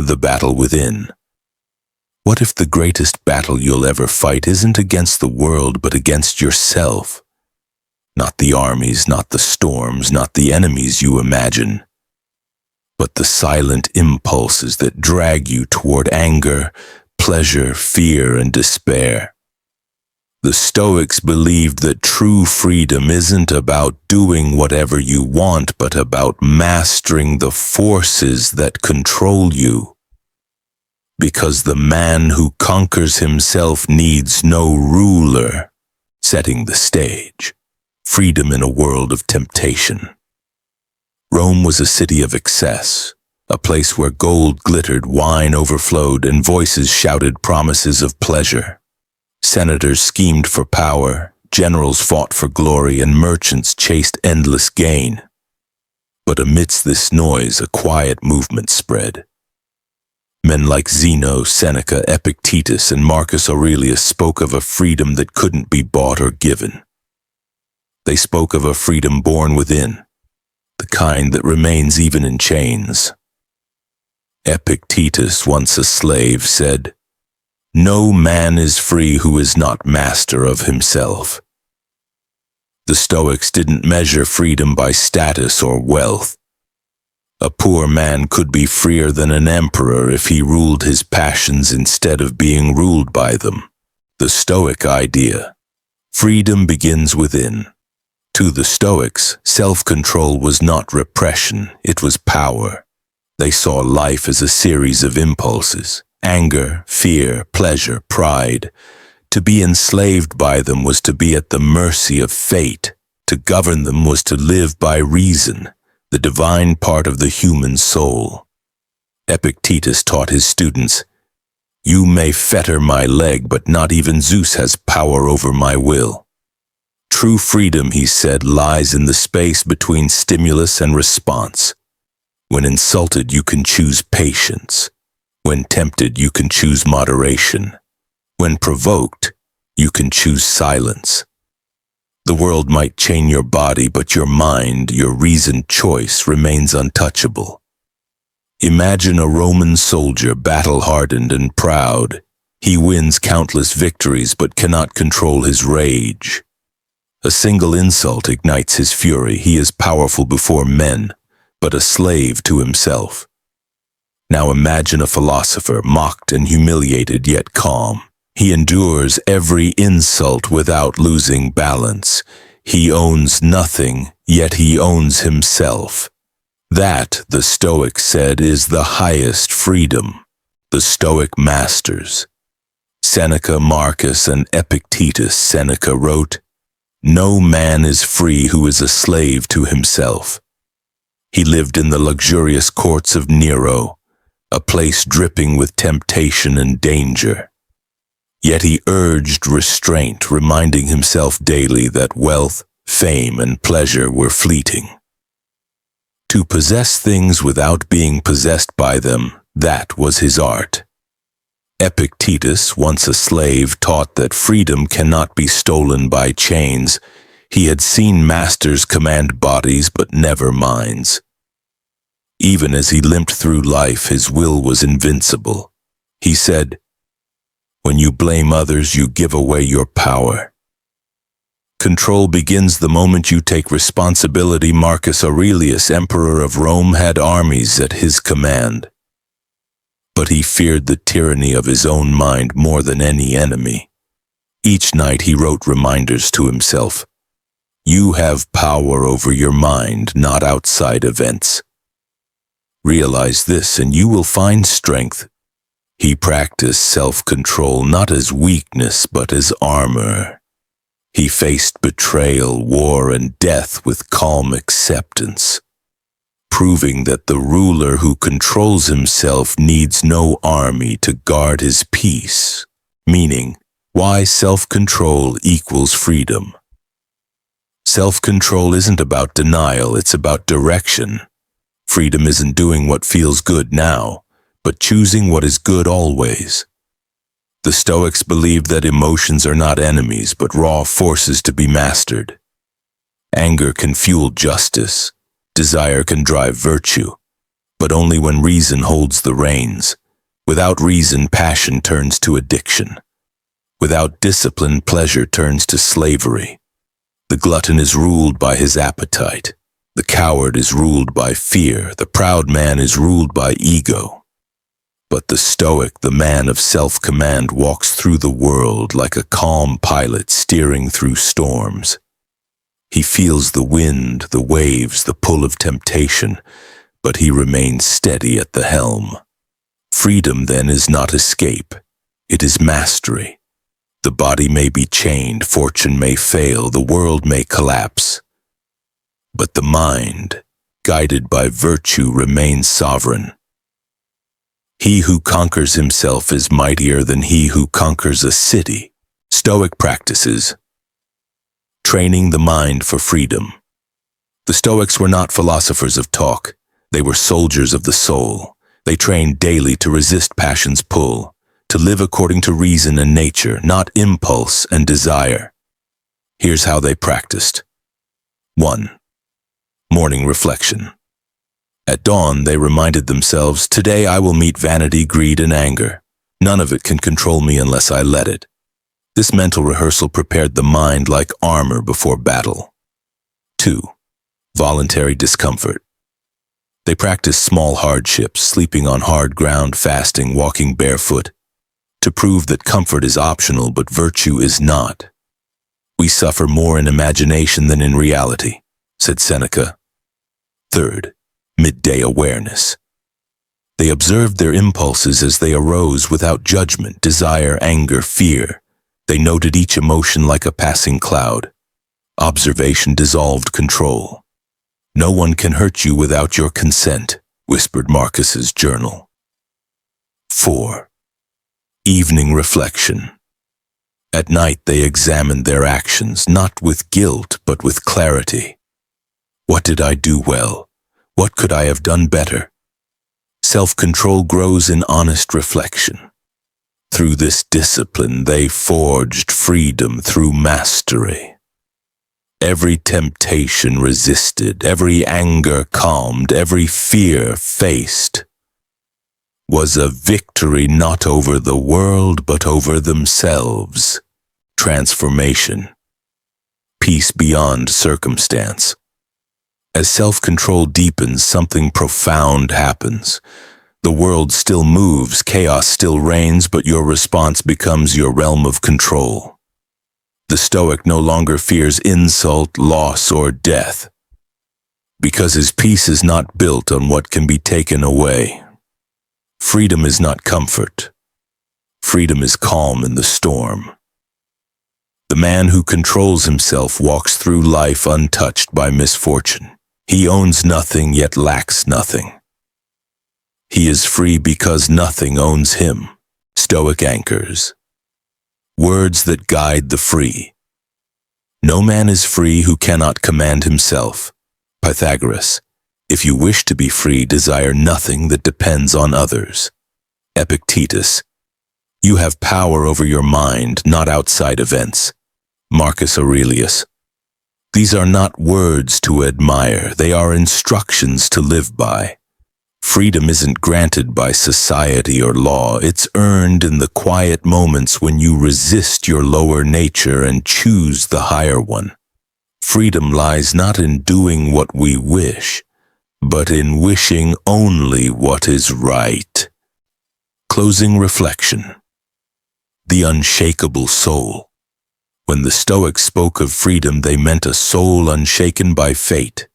The battle within. What if the greatest battle you'll ever fight isn't against the world but against yourself? Not the armies, not the storms, not the enemies you imagine, but the silent impulses that drag you toward anger, pleasure, fear, and despair. The Stoics believed that true freedom isn't about doing whatever you want, but about mastering the forces that control you. Because the man who conquers himself needs no ruler. Setting the stage. Freedom in a world of temptation. Rome was a city of excess, a place where gold glittered, wine overflowed, and voices shouted promises of pleasure. Senators schemed for power, generals fought for glory, and merchants chased endless gain. But amidst this noise, a quiet movement spread. Men like Zeno, Seneca, Epictetus, and Marcus Aurelius spoke of a freedom that couldn't be bought or given. They spoke of a freedom born within, the kind that remains even in chains. Epictetus, once a slave, said, "No man is free who is not master of himself." The Stoics didn't measure freedom by status or wealth. A poor man could be freer than an emperor if he ruled his passions instead of being ruled by them. The Stoic idea. Freedom begins within. To the Stoics, self-control was not repression, it was power. They saw life as a series of impulses: anger, fear, pleasure, pride. To be enslaved by them was to be at the mercy of fate. To govern them was to live by reason, the divine part of the human soul. Epictetus taught his students, "You may fetter my leg, but not even Zeus has power over my will." True freedom, he said, lies in the space between stimulus and response. When insulted, you can choose patience. When tempted, you can choose moderation. When provoked, you can choose silence. The world might chain your body, but your mind, your reasoned choice, remains untouchable. Imagine a Roman soldier, battle-hardened and proud. He wins countless victories, but cannot control his rage. A single insult ignites his fury. He is powerful before men, but a slave to himself. Now imagine a philosopher, mocked and humiliated, yet calm. He endures every insult without losing balance. He owns nothing, yet he owns himself. That, the Stoics said, is the highest freedom. The Stoic masters. Seneca, Marcus, and Epictetus. Seneca wrote, "No man is free who is a slave to himself." He lived in the luxurious courts of Nero, a place dripping with temptation and danger. Yet he urged restraint, reminding himself daily that wealth, fame, and pleasure were fleeting. To possess things without being possessed by them, that was his art. Epictetus, once a slave, taught that freedom cannot be stolen by chains. He had seen masters command bodies but never minds. Even as he limped through life, his will was invincible. He said, "When you blame others, you give away your power." Control begins the moment you take responsibility. Marcus Aurelius, emperor of Rome, had armies at his command. But he feared the tyranny of his own mind more than any enemy. Each night he wrote reminders to himself, "You have power over your mind, not outside events. Realize this and you will find strength." He practiced self-control not as weakness but as armor. He faced betrayal, war, and death with calm acceptance, proving that the ruler who controls himself needs no army to guard his peace. Meaning, why self-control equals freedom. Self-control isn't about denial, it's about direction. Freedom isn't doing what feels good now, but choosing what is good always. The Stoics believed that emotions are not enemies, but raw forces to be mastered. Anger can fuel justice. Desire can drive virtue. but only when reason holds the reins. Without reason, passion turns to addiction. Without discipline, pleasure turns to slavery. The glutton is ruled by his appetite. The coward is ruled by fear. The proud man is ruled by ego. But the Stoic, the man of self-command, walks through the world like a calm pilot steering through storms. He feels the wind, the waves, the pull of temptation, but he remains steady at the helm. Freedom, then, is not escape. It is mastery. The body may be chained, fortune may fail, the world may collapse. But the mind, guided by virtue, remains sovereign. He who conquers himself is mightier than he who conquers a city. Stoic practices. Training the mind for freedom. The Stoics were not philosophers of talk. They were soldiers of the soul. They trained daily to resist passion's pull, to live according to reason and nature, not impulse and desire. Here's how they practiced. 1. Morning reflection. At dawn, they reminded themselves, "Today I will meet vanity, greed, and anger. None of it can control me unless I let it." This mental rehearsal prepared the mind like armor before battle. 2. Voluntary discomfort. They practiced small hardships, sleeping on hard ground, fasting, walking barefoot, to prove that comfort is optional but virtue is not. "We suffer more in imagination than in reality," said Seneca. 3. Midday awareness. They observed their impulses as they arose without judgment, desire, anger, fear. They noted each emotion like a passing cloud. Observation dissolved control. "No one can hurt you without your consent," whispered Marcus's journal. 4. Evening reflection. At night they examined their actions, not with guilt, but with clarity. What did I do well? What could I have done better? Self-control grows in honest reflection. Through this discipline, they forged freedom through mastery. Every temptation resisted, every anger calmed, every fear faced. Was a victory not over the world, but over themselves. Transformation. Peace beyond circumstance. As self-control deepens, something profound happens. The world still moves, chaos still reigns, but your response becomes your realm of control. The Stoic no longer fears insult, loss, or death, because his peace is not built on what can be taken away. Freedom is not comfort. Freedom is calm in the storm. The man who controls himself walks through life untouched by misfortune. He owns nothing, yet lacks nothing. He is free because nothing owns him. Stoic anchors. Words that guide the free. No man is free who cannot command himself. Pythagoras. If you wish to be free, desire nothing that depends on others. Epictetus. You have power over your mind, not outside events. Marcus Aurelius. These are not words to admire, they are instructions to live by. Freedom isn't granted by society or law, it's earned in the quiet moments when you resist your lower nature and choose the higher one. Freedom lies not in doing what we wish, but in wishing only what is right. Closing reflection. The unshakable soul. When the Stoics spoke of freedom, they meant a soul unshaken by fate.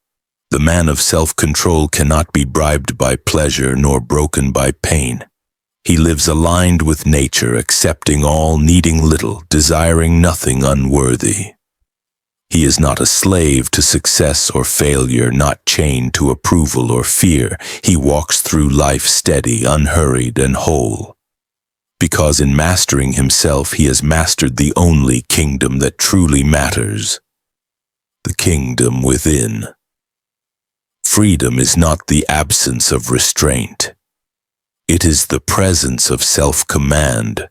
The man of self-control cannot be bribed by pleasure nor broken by pain. He lives aligned with nature, accepting all, needing little, desiring nothing unworthy. He is not a slave to success or failure, not chained to approval or fear. He walks through life steady, unhurried, and whole. Because in mastering himself, he has mastered the only kingdom that truly matters. The kingdom within. Freedom is not the absence of restraint. It is the presence of self-command.